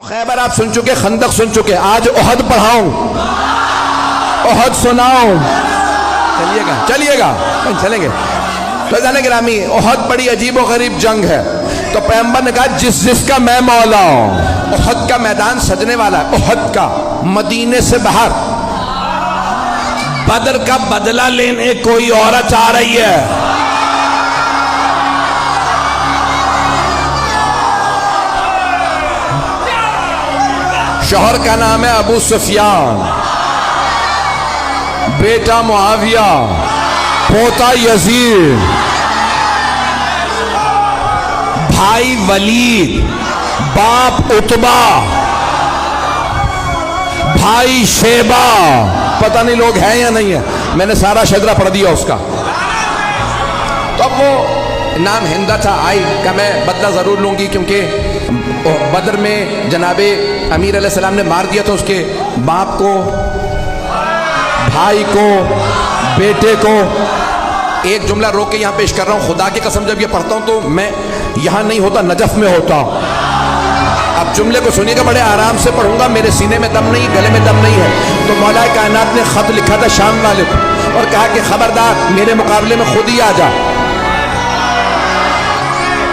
خیبر آپ سن چکے، خندق سن چکے، آج احد پڑھاؤں، احد سناؤں، چلیے گا چلیں گے۔ تو جانے گرامی، احد بڑی عجیب و غریب جنگ ہے، تو پیغمبر نے کہا جس کا میں مولا ہوں۔ احد کا میدان سجنے والا ہے، احد کا، مدینے سے باہر۔ بدر کا بدلہ لینے کوئی عورت آ رہی ہے، شوہر کا نام ہے ابو سفیان، بیٹا معاویہ، پوتا یزید، بھائی ولید، باپ عتبہ، بھائی شیبہ، پتہ نہیں لوگ ہیں یا نہیں ہیں، میں نے سارا شجرہ پڑھ دیا اس کا۔ تو اب وہ نام ہندہ تھا، آئی کہ میں بدلہ ضرور لوں گی، کیونکہ بدر میں جناب امیر علیہ السلام نے مار دیا تھا اس کے باپ کو، بھائی کو، بیٹے کو۔ ایک جملہ روک کے یہاں پیش کر رہا ہوں، خدا کی قسم جب یہ پڑھتا ہوں تو میں یہاں نہیں ہوتا، نجف میں ہوتا ہوں۔ اب جملے کو سنیے گا، بڑے آرام سے پڑھوں گا، میرے سینے میں دم نہیں، گلے میں دم نہیں ہے۔ تو مولا کائنات نے خط لکھا تھا شام والے کو اور کہا کہ خبردار میرے مقابلے میں خود ہی آ جا۔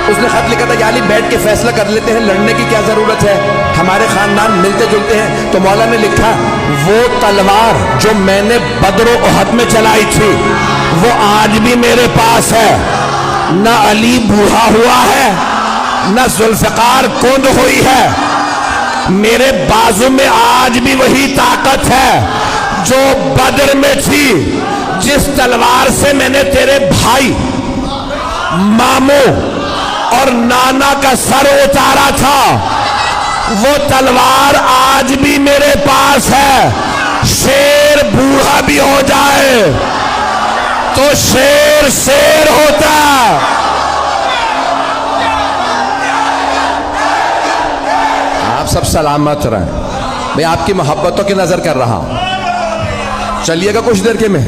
اس نے خط لکھا تھا یا علی بیٹھ کے فیصلہ کر لیتے ہیں، لڑنے کی کیا ضرورت ہے، ہمارے خاندان ملتے جلتے ہیں۔ تو مولا نے لکھا وہ تلوار جو میں نے بدر و احد میں چلائی تھی وہ آج بھی میرے پاس ہے، نہ علی بوڑھا ہوا ہے نہ ذوالفقار کند ہوئی ہے، میرے بازو میں آج بھی وہی طاقت ہے جو بدر میں تھی۔ جس تلوار سے میں نے تیرے بھائی، ماموں اور نانا کا سر اتارا تھا وہ تلوار آج بھی میرے پاس ہے۔ شیر بوڑھا بھی ہو جائے تو شیر شیر ہوتا۔ آپ سب سلامت رہیں، میں آپ کی محبتوں کی نظر کر رہا ہوں، چلیے گا کچھ دیر کے میں۔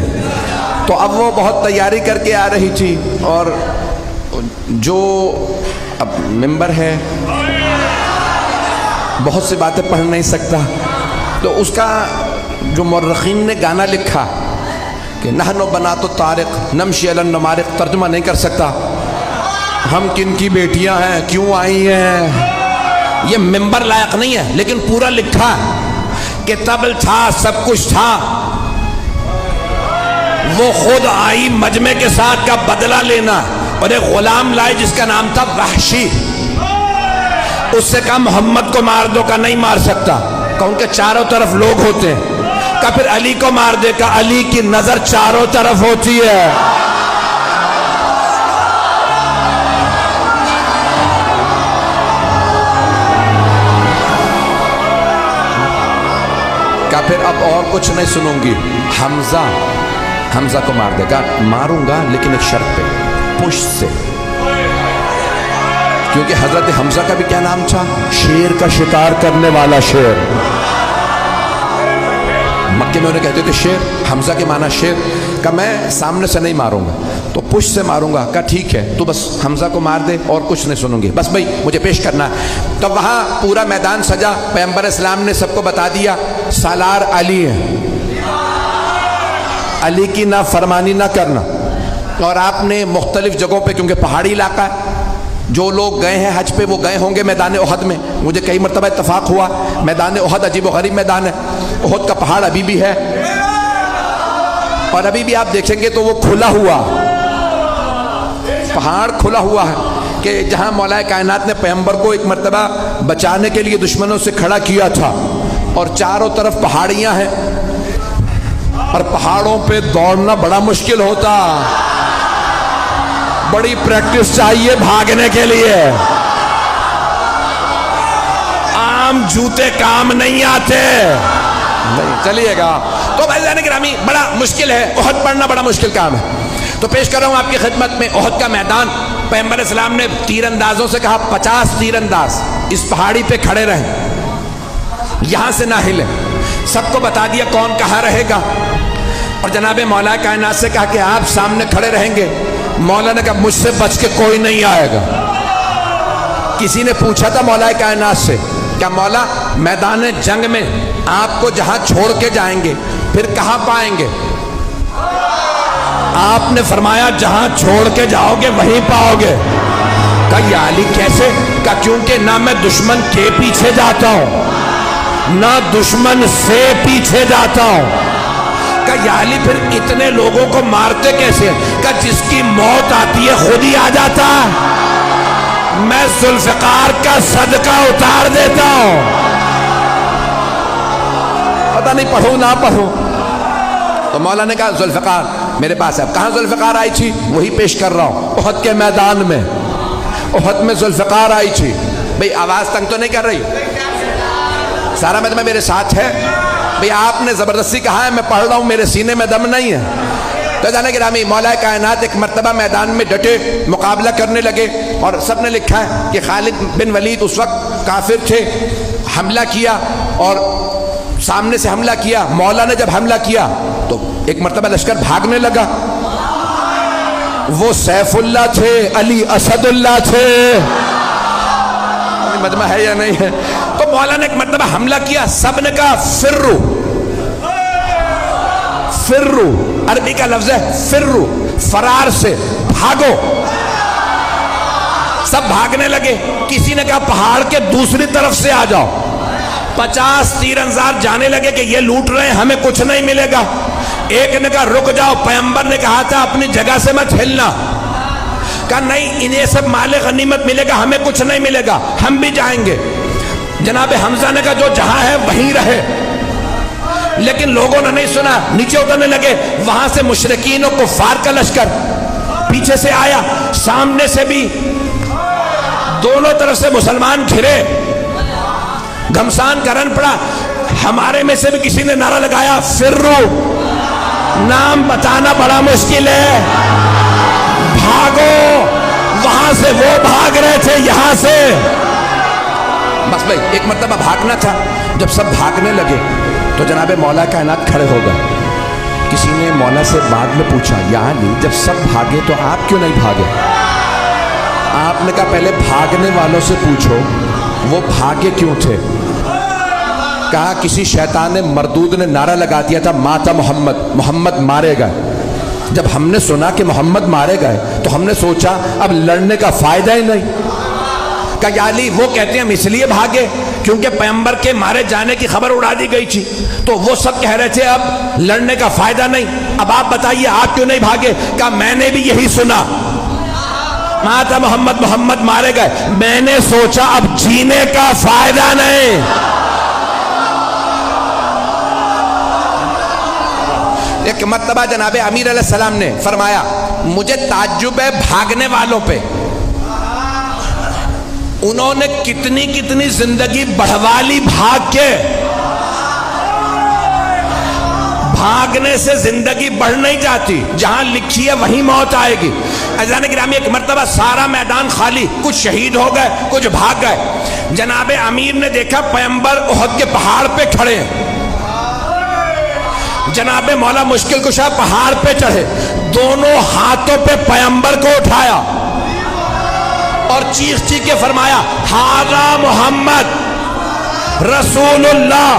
تو اب وہ بہت تیاری کر کے آ رہی تھی، اور جو اب ممبر ہے بہت سی باتیں پڑھ نہیں سکتا، تو اس کا جو مورخین نے گانا لکھا کہ نحن بنات الطارق نمشی علی النمارق، ترجمہ نہیں کر سکتا، ہم کن کی بیٹیاں ہیں، کیوں آئی ہیں، یہ ممبر لائق نہیں ہے، لیکن پورا لکھا کہ طبل تھا، سب کچھ تھا، وہ خود آئی مجمع کے ساتھ کا بدلہ لینا، اور ایک غلام لائے جس کا نام تھا وحشی۔ اس سے کہا محمد کو مار دو، کا نہیں مار سکتا، کہ ان کے چاروں طرف لوگ ہوتے ہیں، کہ پھر علی کو مار دے، کہ علی کی نظر چاروں طرف ہوتی ہے۔ کہ پھر اب اور کچھ نہیں سنوں گی، حمزہ کو مار دے گا، ماروں گا لیکن ایک شرط پہ، پشت سے، کیونکہ حضرت حمزہ کا بھی کیا نام تھا، شیر کا شکار کرنے والا شیر۔ مکے میں انہیں کہتے تھے شیر، حمزہ کے معنی شیر، کہ میں سامنے سے نہیں ماروں گا تو پشت سے ماروں گا، کہا ٹھیک ہے تو بس حمزہ کو مار دے اور کچھ نہیں سنوں گی، بس بھائی مجھے پیش کرنا ہے۔ تو وہاں پورا میدان سجا، پیغمبر اسلام نے سب کو بتا دیا سالار علی ہے، علی کی نہ فرمانی نہ کرنا۔ اور آپ نے مختلف جگہوں پہ، کیونکہ پہاڑی علاقہ ہے، جو لوگ گئے ہیں حج پہ وہ گئے ہوں گے میدان احد میں، مجھے کئی مرتبہ اتفاق ہوا، میدان احد عجیب و غریب میدان ہے، احد کا پہاڑ ابھی بھی ہے، اور ابھی بھی آپ دیکھیں گے تو وہ کھلا ہوا پہاڑ، کھلا ہوا ہے، کہ جہاں مولا کائنات نے پیغمبر کو ایک مرتبہ بچانے کے لیے دشمنوں سے کھڑا کیا تھا، اور چاروں طرف پہاڑیاں ہیں، اور پہاڑوں پہ دوڑنا بڑا مشکل ہوتا، بڑی پریکٹس چاہیے بھاگنے کے لیے، عام جوتے کام نہیں آتے، نہیں چلیے گا۔ تو بھائی جانے گرامی بڑا مشکل ہے، احد پڑھنا بڑا مشکل کام ہے۔ تو پیش کر رہا ہوں آپ کی خدمت میں احد کا میدان۔ پیغمبر اسلام نے تیر اندازوں سے کہا 50 تیر انداز اس پہاڑی پہ کھڑے رہیں، یہاں سے نہ ہلیں، سب کو بتا دیا کون کہاں رہے گا، اور جناب مولا کائنات سے کہا کہ آپ سامنے کھڑے رہیں گے۔ مولا نے کہا مجھ سے بچ کے کوئی نہیں آئے گا۔ کسی نے پوچھا تھا مولا کائنات سے کہ کیا مولا میدان جنگ میں آپ کو جہاں چھوڑ کے جائیں گے پھر کہاں پائیں گے؟ آپ نے فرمایا جہاں چھوڑ کے جاؤ گے وہیں پاؤ گے۔ کہا یا علی کیسے؟ کہا کیونکہ نہ میں دشمن کے پیچھے جاتا ہوں نہ دشمن سے پیچھے جاتا ہوں۔ کہا یا علی پھر اتنے لوگوں کو مارتے کیسے؟ کہا جس کی موت آتی ہے خود ہی آ جاتا ہے، میں ذوالفقار کا صدقہ اتار دیتا ہوں۔ پتہ نہیں پڑھوں نہ پڑھوں۔ تو مولا نے کہا ذوالفقار میرے پاس ہے۔ کہاں ذوالفقار آئی تھی؟ وہی پیش کر رہا ہوں، احد کے میدان میں۔ احد میں ذوالفقار آئی تھی۔ بھئی آواز تنگ تو نہیں کر رہی؟ سارا میں میرے ساتھ ہے؟ بھئی آپ نے زبردستی کہا ہے، میں پڑھ رہا ہوں، میرے سینے میں دم نہیں ہے۔ تو جانے گرامی مولا کائنات ایک مرتبہ میدان میں ڈٹے مقابلہ کرنے لگے، اور سب نے لکھا ہے کہ خالد بن ولید اس وقت کافر تھے، حملہ کیا اور سامنے سے حملہ کیا۔ مولا نے جب حملہ کیا تو ایک مرتبہ لشکر بھاگنے لگا۔ وہ سیف اللہ تھے، علی اسد اللہ تھے، مجمع ہے یا نہیں ہے؟ تو مولا نے ایک مرتبہ حملہ کیا، سب نے کہا فرو، فرو عربی کا لفظ ہے فرو، فرار سے بھاگو۔ سب بھاگنے لگے۔ کسی نے کہا پہاڑ کے دوسری طرف سے آ جاؤ۔ 50 تیر انداز جانے لگے کہ یہ لوٹ رہے ہیں، ہمیں کچھ نہیں ملے گا۔ ایک نے کہا رک جاؤ، پیغمبر نے کہا تھا اپنی جگہ سے مت ہلنا۔ کہا نہیں، انہیں سب مال غنیمت ملے گا، ہمیں کچھ نہیں ملے گا، ہم بھی جائیں گے۔ جناب حمزہ نے کہا جو جہاں ہے وہیں رہے، لیکن لوگوں نے نہیں سنا، نیچے اترنے لگے۔ وہاں سے مشرکین و کفار کا لشکر پیچھے سے آیا، سامنے سے بھی، دونوں طرف سے مسلمان گھرے، گھمسان کرن پڑا۔ ہمارے میں سے بھی کسی نے نعرہ لگایا فرو، نام بتانا بڑا مشکل ہے، بھاگو۔ وہاں سے وہ بھاگ رہے تھے، یہاں سے بس بھائی ایک مرتبہ بھاگنا تھا۔ جب سب بھاگنے لگے تو جناب مولا کائنات کھڑے ہو گئے۔ کسی نے مولا سے بعد میں پوچھا یا علی جب سب بھاگے تو آپ کیوں نہیں بھاگے؟ آپ نے کہا پہلے بھاگنے والوں سے پوچھو وہ بھاگے کیوں تھے۔ کہا کسی شیطان مردود نے نعرہ لگا دیا تھا ماتا محمد، محمد مارے گئے۔ جب ہم نے سنا کہ محمد مارے گئے تو ہم نے سوچا اب لڑنے کا فائدہ ہی نہیں۔ کہا یا علی وہ کہتے ہیں ہم اس لیے بھاگے کیونکہ پیغمبر کے مارے جانے کی خبر اڑا دی گئی تھی، تو وہ سب کہہ رہے تھے اب لڑنے کا فائدہ نہیں، اب آپ بتائیے آپ کیوں نہیں بھاگے؟ کہا میں نے بھی یہی سنا، ماتا محمد، محمد مارے گئے، میں نے سوچا اب جینے کا فائدہ نہیں۔ ایک مرتبہ جناب امیر علیہ السلام نے فرمایا مجھے تعجب ہے بھاگنے والوں پہ، انہوں نے کتنی کتنی زندگی بڑھوا لی بھاگ کے۔ بھاگنے سے زندگی بڑھ نہیں جاتی، جہاں لکھی ہے وہیں موت آئے گی۔ عزیزان گرامی ایک مرتبہ سارا میدان خالی، کچھ شہید ہو گئے کچھ بھاگ گئے۔ جناب امیر نے دیکھا پیغمبر احد کے پہاڑ پہ کھڑے ہیں۔ جناب مولا مشکل کشا پہاڑ پہ چڑھے، دونوں ہاتھوں پہ پیغمبر کو اٹھایا اور چیخ چیخ کے فرمایا ھذا محمد رسول اللہ،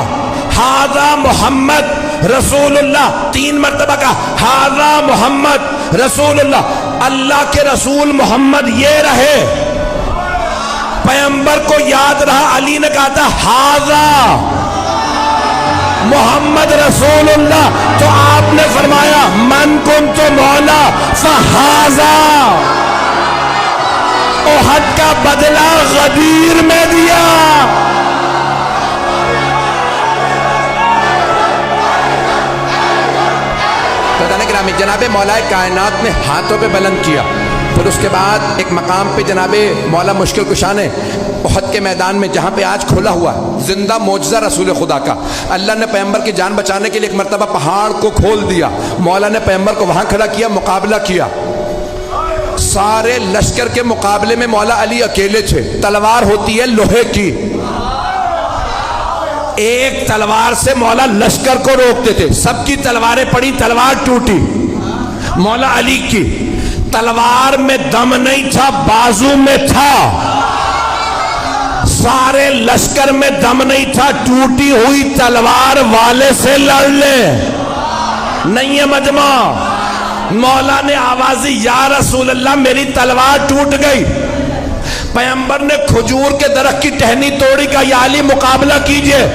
ھذا محمد رسول اللہ۔ 3 مرتبہ کہا ھذا محمد رسول اللہ، اللہ کے رسول محمد یہ رہے۔ پیغمبر کو یاد رہا، علی نے کہا تھا ھذا محمد رسول اللہ، تو آپ نے فرمایا من کنت مولا فھذا، احد کا بدلہ غدیر میں دیا۔ جناب مولا کائنات نے ہاتھوں پہ بلند کیا، پھر اس کے بعد ایک مقام پہ جناب مولا مشکل کشا نے احد کے میدان میں جہاں پہ آج کھولا ہوا زندہ معجزہ رسول خدا کا، اللہ نے پیغمبر کی جان بچانے کے لیے ایک مرتبہ پہاڑ کو کھول دیا، مولا نے پیغمبر کو وہاں کھڑا کیا، مقابلہ کیا۔ سارے لشکر کے مقابلے میں مولا علی اکیلے تھے، تلوار ہوتی ہے لوہے کی، ایک تلوار سے مولا لشکر کو روکتے تھے، سب کی تلواریں پڑی، تلوار ٹوٹی، مولا علی کی تلوار میں دم نہیں تھا، بازو میں تھا، سارے لشکر میں دم نہیں تھا، ٹوٹی ہوئی تلوار والے سے لڑ لے، نہیں ہے مجمع۔ مولا نے آوازی یا رسول اللہ میری تلوار ٹوٹ گئی۔ پیغمبر نے کھجور کے درخت کی ٹہنی توڑی، کہا یا علی مقابلہ کیجئے۔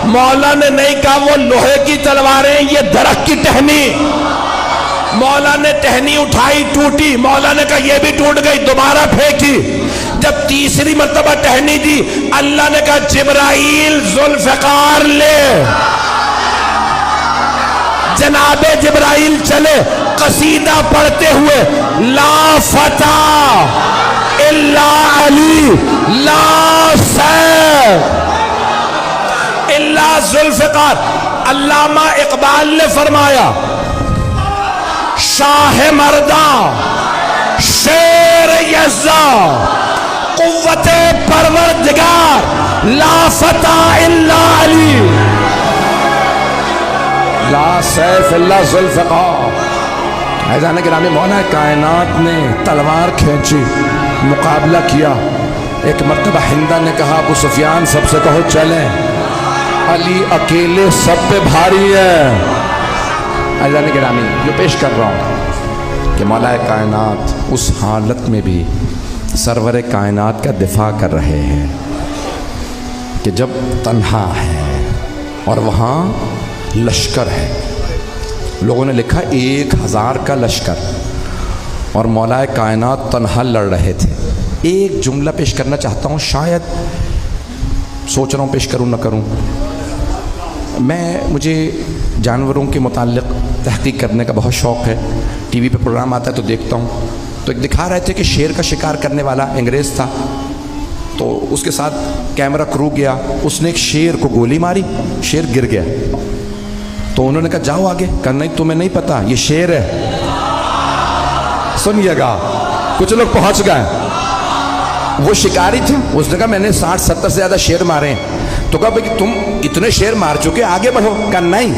مولا نے نہیں کہا وہ لوہے کی تلواریں، یہ درخت کی ٹہنی۔ مولا نے ٹہنی اٹھائی، ٹوٹی، مولا نے کہا یہ بھی ٹوٹ گئی، دوبارہ پھینکی۔ جب تیسری مرتبہ ٹہنی دی، اللہ نے کہا جبرائیل ذوالفقار لے۔ جناب جبرائیل چلے قصیدہ پڑھتے ہوئے، لا فتح الا علی، لا سیف الا ذوالفقار۔ علامہ اقبال نے فرمایا شاہ مرداں شیر یزداں قوت پروردگار، لا فتح الا علی، لا سیف الا ذوالفقار۔ عزیزان گرامی، مولا کائنات نے تلوار کھینچی، مقابلہ کیا۔ ایک مرتبہ ہندہ نے کہا ابو سفیان سب سے کہو چلیں، علی اکیلے سب پہ بھاری ہے۔ عزیزان گرامی، جو پیش کر رہا ہوں کہ مولا کائنات اس حالت میں بھی سرور کائنات کا دفاع کر رہے ہیں کہ جب تنہا ہے اور وہاں لشکر ہے، لوگوں نے لکھا 1000 کا لشکر، اور مولا کائنات تنہا لڑ رہے تھے۔ ایک جملہ پیش کرنا چاہتا ہوں، شاید سوچ رہا ہوں پیش کروں نہ کروں۔ مجھے جانوروں کے متعلق تحقیق کرنے کا بہت شوق ہے، ٹی وی پہ پروگرام آتا ہے تو دیکھتا ہوں۔ تو ایک دکھا رہے تھے کہ شیر کا شکار کرنے والا انگریز تھا، تو اس کے ساتھ کیمرہ کرو گیا، اس نے ایک شیر کو گولی ماری، شیر گر گیا۔ تو انہوں نے کہا جاؤ آگے، کہا نہیں تمہیں نہیں پتا یہ شیر ہے۔ سنیے گا، کچھ لوگ پہنچ گئے، وہ شکاری تھے، اس نے کہا میں نے 60-70 سے زیادہ شیر مارے ہیں۔ تو کہا بھئی تم اتنے شیر مار چکے، آگے بڑھو۔ کہا نہیں،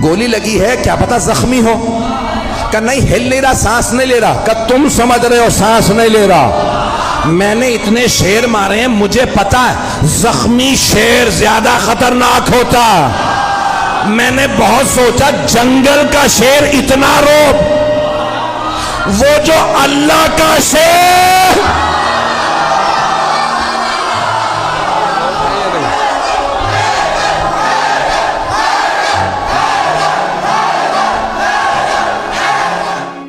گولی لگی ہے، کیا پتا زخمی ہو۔ کہا نہیں، ہل نہیں رہا، سانس نہیں لے رہا۔ کہا تم سمجھ رہے ہو سانس نہیں لے رہا، میں نے اتنے شیر مارے ہیں، مجھے پتا ہے زخمی شیر زیادہ خطرناک ہوتا۔ میں نے بہت سوچا، جنگل کا شیر اتنا روب، وہ جو اللہ کا شیر